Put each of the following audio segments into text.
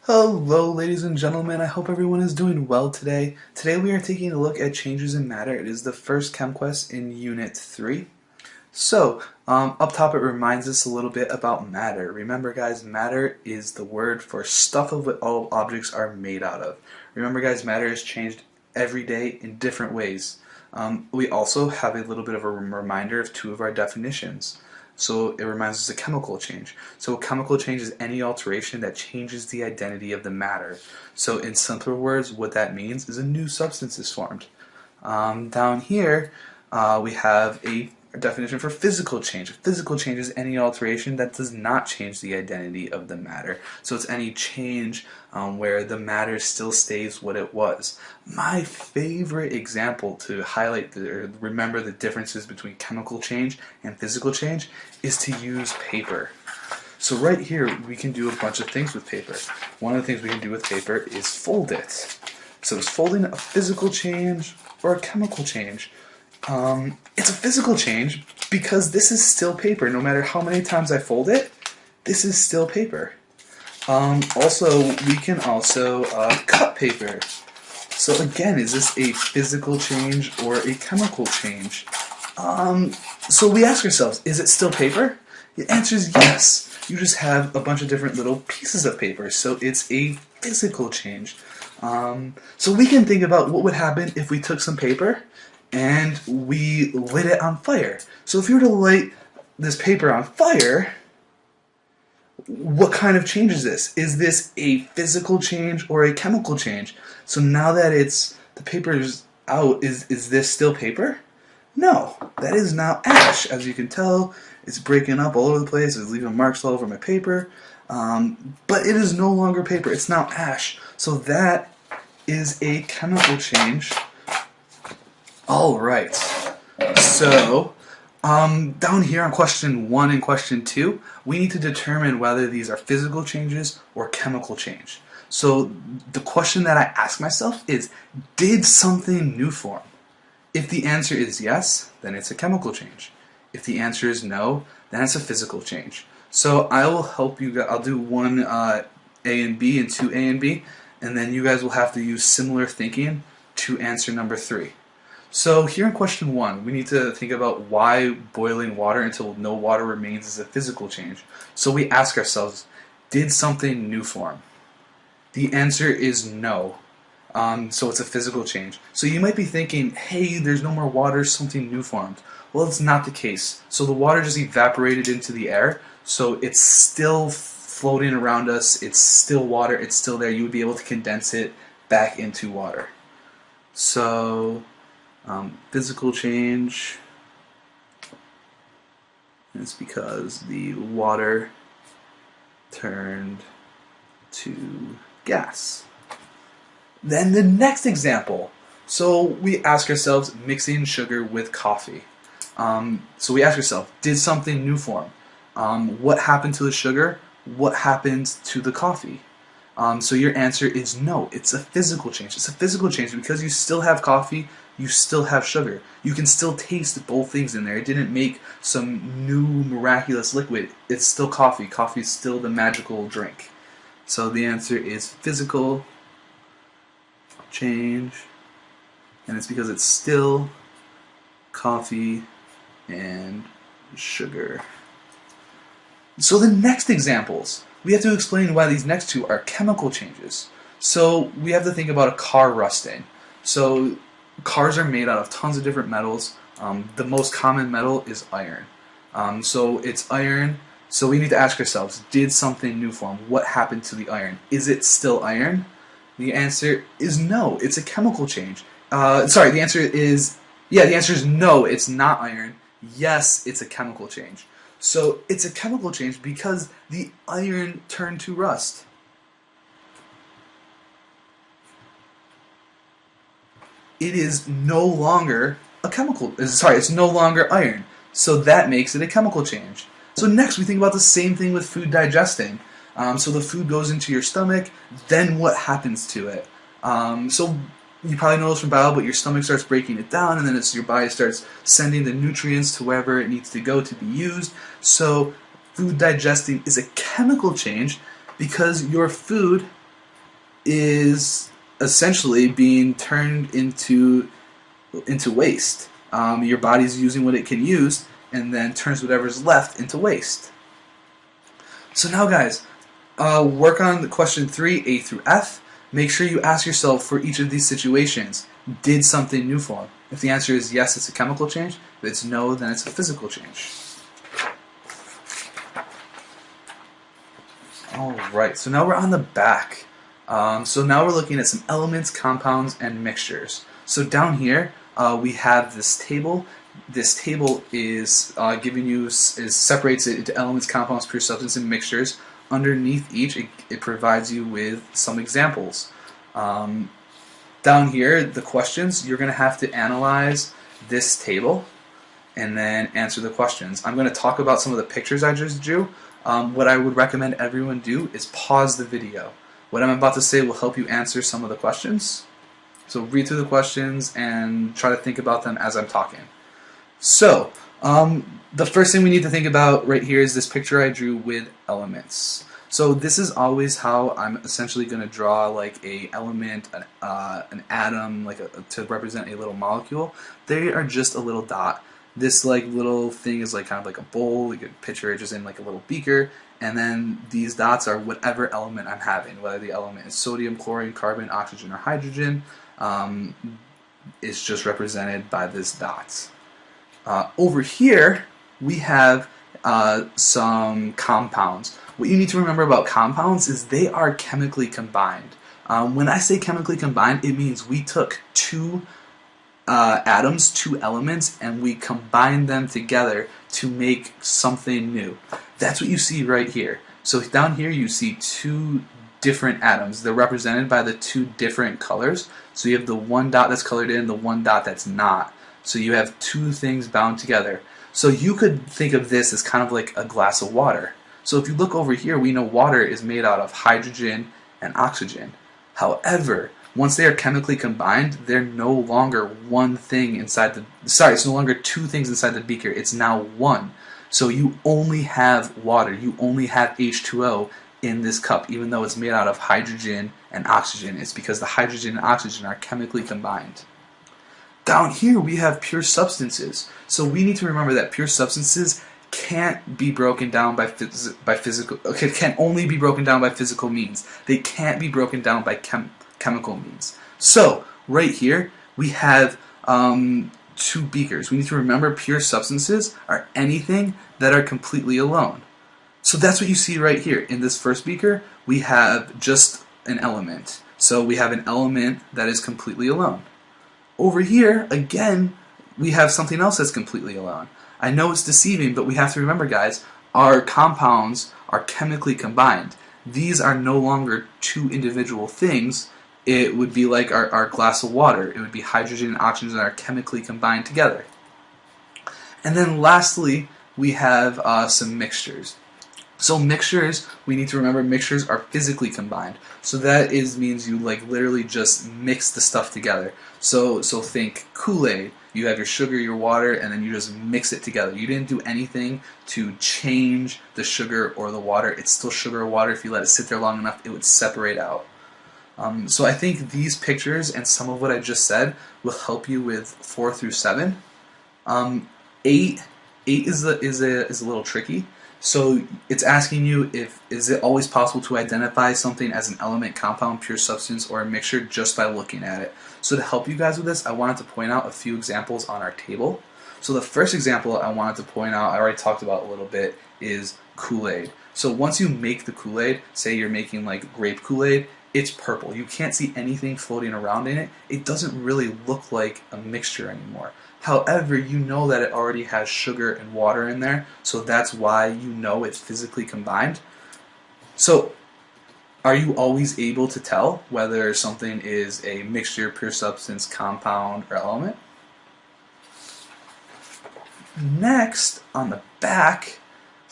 Hello, ladies and gentlemen. I hope everyone is doing well today. Today we are taking a look at changes in matter. It is the first ChemQuest in Unit 3. Up top it reminds us a little bit about matter. Remember guys, matter is the word for stuff of what all objects are made out of. Remember guys, matter is changed every day in different ways. We also have a little bit of a reminder of two of our definitions. So it reminds us of chemical change. So a chemical change is any alteration that changes the identity of the matter. So in simpler words, what that means is a new substance is formed. Down here, we have a definition for physical change. Physical change is any alteration that does not change the identity of the matter. So it's any change where the matter still stays what it was. My favorite example to highlight or remember the differences between chemical change and physical change is to use paper. So right here we can do a bunch of things with paper. One of the things we can do with paper is fold it. So is folding a physical change or a chemical change? It's a physical change because this is still paper. No matter how many times I fold it, this is still paper. Also, we can also cut paper. So again, is this a physical change or a chemical change? So we ask ourselves, is it still paper? The answer is yes. You just have a bunch of different little pieces of paper, so it's a physical change. So we can think about what would happen if we took some paper and we lit it on fire. So if you were to light this paper on fire, what kind of change is this? Is this a physical change or a chemical change? So now that the paper is out, is this still paper? No, that is now ash. As you can tell, it's breaking up all over the place. It's leaving marks all over my paper. But it is no longer paper. It's now ash. So that is a chemical change. All right. So down here on question 1 and question 2, we need to determine whether these are physical changes or chemical change. So the question that I ask myself is, did something new form? If the answer is yes, then it's a chemical change. If the answer is no, then it's a physical change. So I will help you guys. I'll do one A and B and 2 A and B, and then you guys will have to use similar thinking to answer number 3. So here in question 1, we need to think about why boiling water until no water remains is a physical change. So we ask ourselves, did something new form? The answer is no. So it's a physical change. So you might be thinking, hey, there's no more water, something new formed. Well, it's not the case. So the water just evaporated into the air, so it's still floating around us, it's still water, it's still there. You would be able to condense it back into water. So physical change is because the water turned to gas. Then the next example. So we ask ourselves, mixing sugar with coffee. So we ask ourselves, did something new form? What happened to the sugar? What happened to the coffee? So your answer is no. It's a physical change. It's a physical change because you still have coffee, you still have sugar. You can still taste both things in there. It didn't make some new miraculous liquid. It's still coffee. Coffee is still the magical drink. So the answer is physical change, and it's because it's still coffee and sugar. So the next examples, we have to explain why these next two are chemical changes. So we have to think about a car rusting. So cars are made out of tons of different metals. The most common metal is iron. So it's iron. So we need to ask ourselves, did something new form? What happened to the iron? Is it still iron? The answer is no. It's a chemical change. The answer is no. It's not iron. Yes, it's a chemical change. So it's a chemical change because the iron turned to rust. It is no longer a chemical. It's no longer iron. So that makes it a chemical change. So next we think about the same thing with food digesting. So the food goes into your stomach, then what happens to it? So you probably know this from bio, but your stomach starts breaking it down, and then your body starts sending the nutrients to wherever it needs to go to be used. So food digesting is a chemical change because your food is essentially being turned into waste. Your body's using what it can use and then turns whatever's left into waste. So now guys, work on the question 3, A through F. Make sure you ask yourself for each of these situations, did something new form? If the answer is yes, it's a chemical change. If it's no, then it's a physical change. Alright, so now we're on the back. So now we're looking at some elements, compounds, and mixtures. So down here, we have this table. This table is giving you separates it into elements, compounds, pure substance, and mixtures. Underneath each, it provides you with some examples. Down here, the questions, you're going to have to analyze this table and then answer the questions. I'm going to talk about some of the pictures I just drew. What I would recommend everyone do is pause the video. What I'm about to say will help you answer some of the questions. So read through the questions and try to think about them as I'm talking. So, the first thing we need to think about right here is this picture I drew with elements. So this is always how I'm essentially going to draw like a element, an atom, to represent a little molecule. They are just a little dot. This like little thing is like kind of like a bowl. You could picture it just in like a little beaker, and then these dots are whatever element I'm having, whether the element is sodium, chlorine, carbon, oxygen, or hydrogen. Is just represented by this dot. Over here, we have some compounds. What you need to remember about compounds is they are chemically combined. When I say chemically combined, it means we took two atoms, two elements, and we combined them together to make something new. That's what you see right here. So down here you see two different atoms. They're represented by the two different colors. So you have the one dot that's colored in, the one dot that's not. So you have two things bound together. So you could think of this as kind of like a glass of water. So if you look over here, we know water is made out of hydrogen and oxygen. However, once they are chemically combined, they're no longer one thing inside the... Sorry, it's no longer two things inside the beaker. It's now one. So you only have water. You only have H2O in this cup, even though it's made out of hydrogen and oxygen. It's because the hydrogen and oxygen are chemically combined. Down here we have pure substances. So we need to remember that pure substances can't be broken down by physical. Okay, can only be broken down by physical means. They can't be broken down by chemical means. So right here we have two beakers. We need to remember pure substances are anything that are completely alone. So that's what you see right here. In this first beaker, we have just an element. So we have an element that is completely alone. Over here, again, we have something else that's completely alone. I know it's deceiving, but we have to remember, guys, our compounds are chemically combined. These are no longer two individual things. It would be like our glass of water. It would be hydrogen and oxygen that are chemically combined together. And then lastly, we have some mixtures. So mixtures, we need to remember mixtures are physically combined. So that means you like literally just mix the stuff together. So think Kool-Aid. You have your sugar, your water, and then you just mix it together. You didn't do anything to change the sugar or the water. It's still sugar or water. If you let it sit there long enough, it would separate out. So I think these pictures and some of what I just said will help you with 4 through 7. 8 is a little tricky. So it's asking you is it always possible to identify something as an element, compound, pure substance, or a mixture just by looking at it. So to help you guys with this, I wanted to point out a few examples on our table. So the first example I wanted to point out, I already talked about a little bit, is Kool-Aid. So once you make the Kool-Aid, say you're making like grape Kool-Aid, it's purple. You can't see anything floating around in it. It doesn't really look like a mixture anymore. However, you know that it already has sugar and water in there, so that's why you know it's physically combined. So, are you always able to tell whether something is a mixture, pure substance, compound, or element? Next, on the back,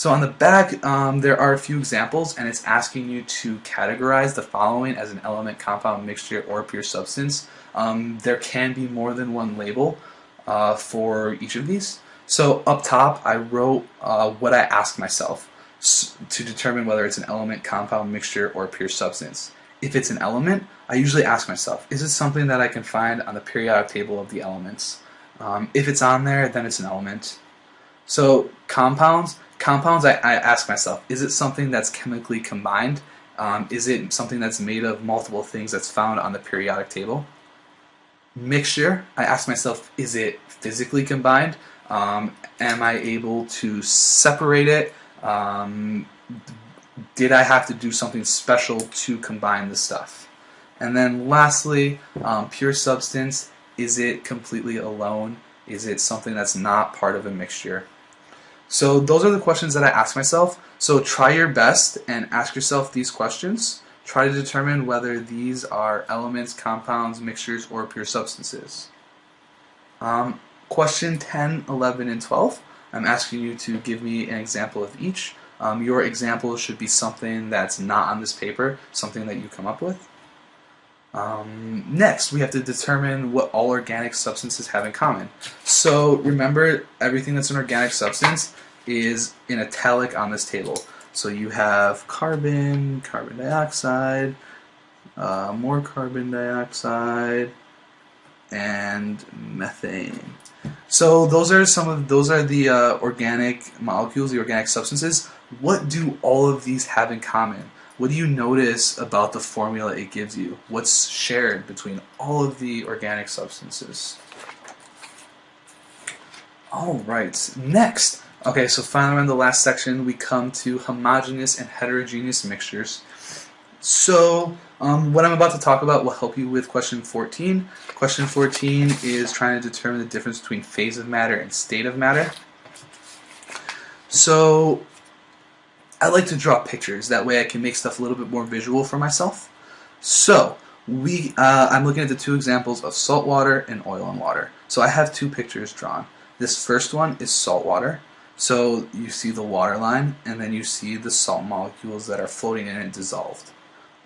there are a few examples, and it's asking you to categorize the following as an element, compound, mixture, or pure substance. There can be more than one label for each of these. So up top, I wrote what I asked myself to determine whether it's an element, compound, mixture, or pure substance. if it's an element, I usually ask myself, is it something that I can find on the periodic table of the elements? If it's on there, then it's an element. So compounds, I ask myself, is it something that's chemically combined? Is it something that's made of multiple things that's found on the periodic table? Mixture, I ask myself, is it physically combined? Am I able to separate it? Did I have to do something special to combine the stuff? And then lastly, pure substance, is it completely alone? Is it something that's not part of a mixture? So those are the questions that I ask myself. So try your best and ask yourself these questions. Try to determine whether these are elements, compounds, mixtures, or pure substances. Question 10, 11, and 12. I'm asking you to give me an example of each. Your example should be something that's not on this paper, something that you come up with. Next, we have to determine what all organic substances have in common. So remember, everything that's an organic substance is in italic on this table. So you have carbon, carbon dioxide, more carbon dioxide, and methane. So those are the organic molecules, the organic substances. What do all of these have in common? What do you notice about the formula it gives you? What's shared between all of the organic substances? Alright, next. Okay, so finally in the last section we come to homogeneous and heterogeneous mixtures. So what I'm about to talk about will help you with question 14. Question 14 is trying to determine the difference between phase of matter and state of matter. So I like to draw pictures. That way I can make stuff a little bit more visual for myself. So I'm looking at the two examples of salt water and oil and water. So I have two pictures drawn. This first one is salt water. So you see the water line, and then you see the salt molecules that are floating in it dissolved.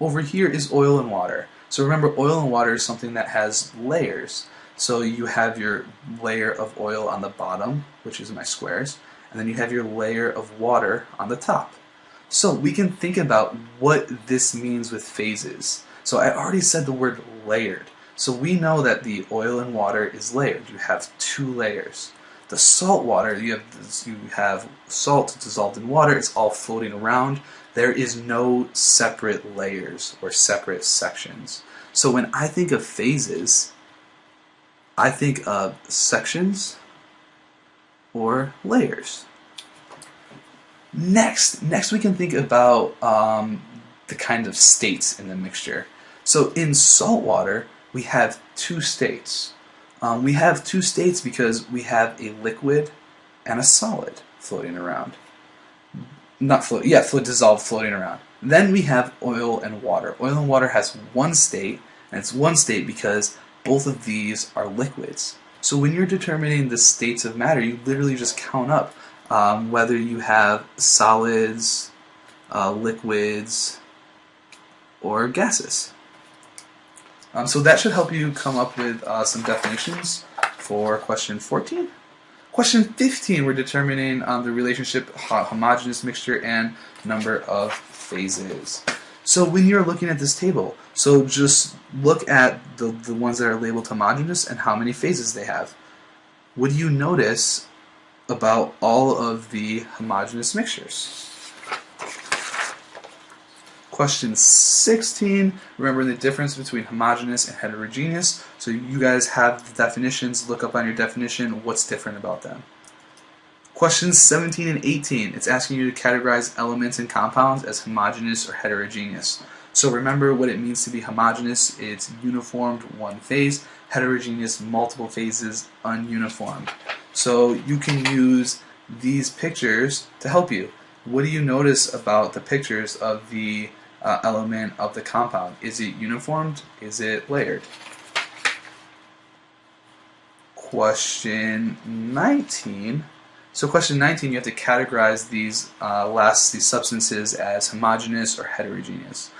Over here is oil and water. So remember, oil and water is something that has layers. So you have your layer of oil on the bottom, which is my squares, and then you have your layer of water on the top. So we can think about what this means with phases. So I already said the word layered. So we know that the oil and water is layered. You have two layers. The salt water, you have salt dissolved in water. It's all floating around. There is no separate layers or separate sections. So when I think of phases, I think of sections or layers. Next we can think about the kind of states in the mixture. So in salt water, we have two states. We have two states because we have a liquid and a solid floating around. Dissolved floating around. Then we have oil and water. Oil and water has one state, and it's one state because both of these are liquids. So when you're determining the states of matter, you literally just count up whether you have solids, liquids, or gases. So that should help you come up with some definitions for question 14. Question 15, we're determining the relationship homogeneous mixture and number of phases. So when you're looking at this table, so just look at the ones that are labeled homogeneous and how many phases they have. What do you notice about all of the homogeneous mixtures? Question 16, remember the difference between homogeneous and heterogeneous. So you guys have the definitions, look up on your definition what's different about them. Questions 17 and 18, it's asking you to categorize elements and compounds as homogeneous or heterogeneous. So remember what it means to be homogeneous, it's uniformed, one phase, heterogeneous, multiple phases, ununiformed. So you can use these pictures to help you. What do you notice about the pictures of the element of the compound? Is it uniformed? Is it layered? Question 19. So question 19, you have to categorize these substances as homogeneous or heterogeneous.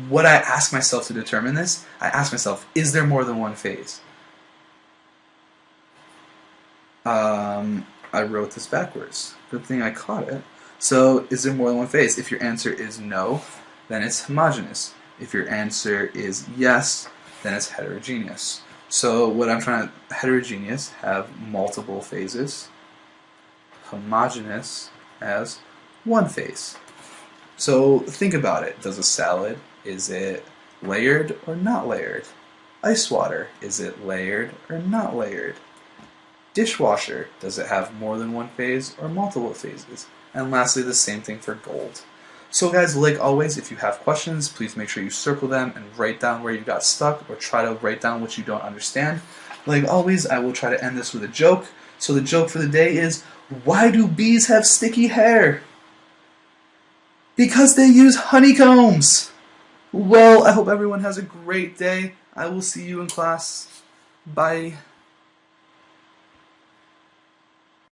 What I ask myself to determine this, I ask myself, is there more than one phase? I wrote this backwards. Good thing I caught it. So is there more than one phase? If your answer is no, then it's homogeneous. If your answer is yes, then it's heterogeneous. So what I'm trying to, heterogeneous, have multiple phases. Homogeneous has one phase. So think about it. Does a salad, is it layered or not layered? Ice water, is it layered or not layered? Dishwasher, does it have more than one phase or multiple phases? And lastly, the same thing for gold. So guys, like always, if you have questions, please make sure you circle them and write down where you got stuck, or try to write down what you don't understand. Like always, I will try to end this with a joke. So the joke for the day is, why do bees have sticky hair? Because they use honeycombs! Well, I hope everyone has a great day. I will see you in class. Bye.